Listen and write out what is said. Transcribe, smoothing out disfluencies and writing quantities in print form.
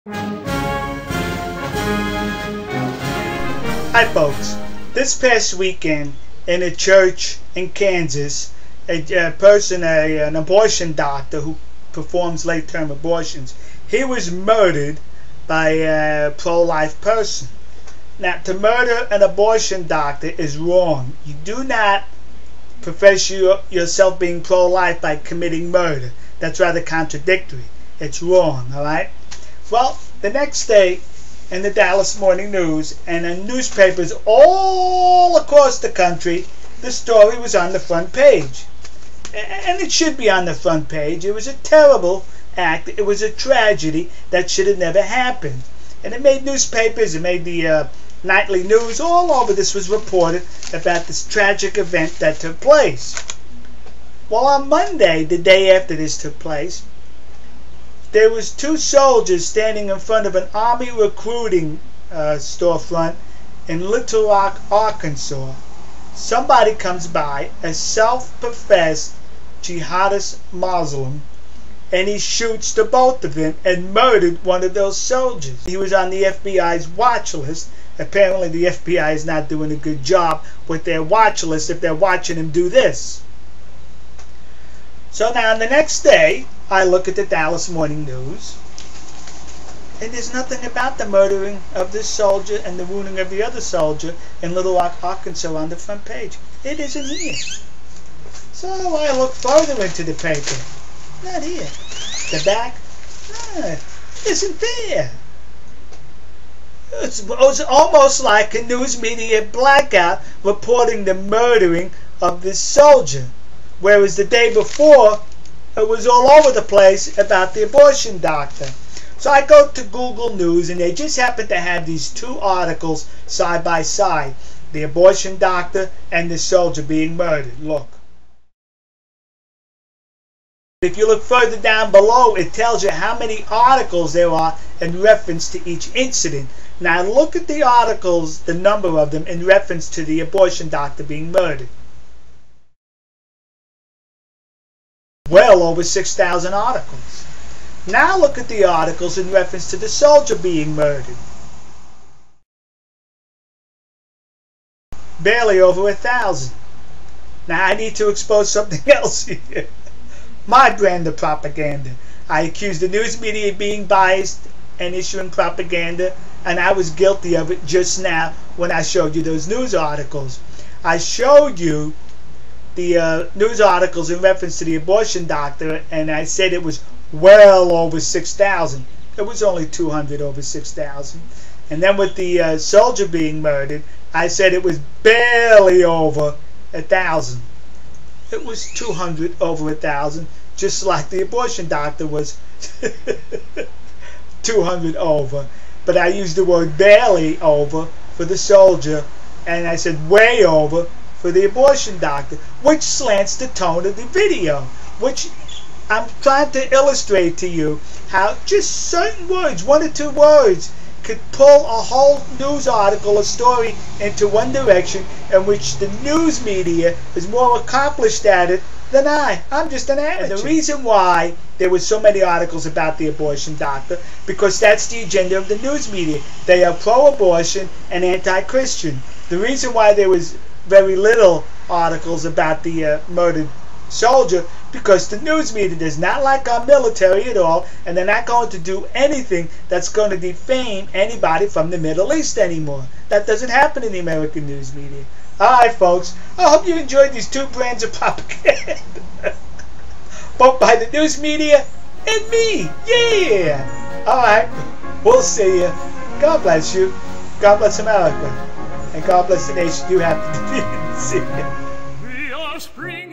Hi folks, this past weekend in a church in Kansas, an abortion doctor who performs late-term abortions, he was murdered by a pro-life person. Now, to murder an abortion doctor is wrong. You do not profess yourself being pro-life by committing murder. That's rather contradictory. It's wrong, alright? Well, the next day in the Dallas Morning News and in newspapers all across the country, the story was on the front page. And it should be on the front page. It was a terrible act. It was a tragedy that should have never happened. And it made newspapers, it made the nightly news, all over this was reported about this tragic event that took place. Well, on Monday, the day after this took place, there was two soldiers standing in front of an Army recruiting storefront in Little Rock, Arkansas. Somebody comes by, a self-professed jihadist Muslim, and he shoots the both of them and murdered one of those soldiers. He was on the FBI's watch list. Apparently the FBI is not doing a good job with their watch list if they're watching him do this. So now, the next day, I look at the Dallas Morning News, and there's nothing about the murdering of this soldier and the wounding of the other soldier in Little Rock, Arkansas on the front page. It isn't here. So I look further into the paper. Not here. The back? Isn't there. It was almost like a news media blackout reporting the murdering of this soldier. Whereas the day before, it was all over the place about the abortion doctor. So I go to Google News, and they just happen to have these two articles side by side. The abortion doctor and the soldier being murdered. Look. If you look further down below, it tells you how many articles there are in reference to each incident. Now look at the articles, the number of them, in reference to the abortion doctor being murdered. Well over 6,000 articles. Now look at the articles in reference to the soldier being murdered. Barely over 1,000. Now I need to expose something else here. My brand of propaganda. I accuse the news media of being biased and issuing propaganda, and I was guilty of it just now when I showed you those news articles. I showed you the news articles in reference to the abortion doctor, and I said it was well over 6,000. It was only 200 over 6,000. And then with the soldier being murdered, I said it was barely over 1,000. It was 200 over 1,000, just like the abortion doctor was 200 over. But I used the word barely over for the soldier, and I said way over for the abortion doctor, which slants the tone of the video, which I'm trying to illustrate to you how just certain words, one or two words, could pull a whole news article or story into one direction, in which the news media is more accomplished at it than I. I'm just an amateur. And the reason why there were so many articles about the abortion doctor, because that's the agenda of the news media. They are pro-abortion and anti-Christian. The reason why there was very little articles about the murdered soldier, because the news media does not like our military at all, and they're not going to do anything that's going to defame anybody from the Middle East anymore. That doesn't happen in the American news media. Alright folks, I hope you enjoyed these two brands of propaganda. Both by the news media and me. Yeah! Alright, we'll see you. God bless you. God bless America. And God bless the nation you have to see. We are spring.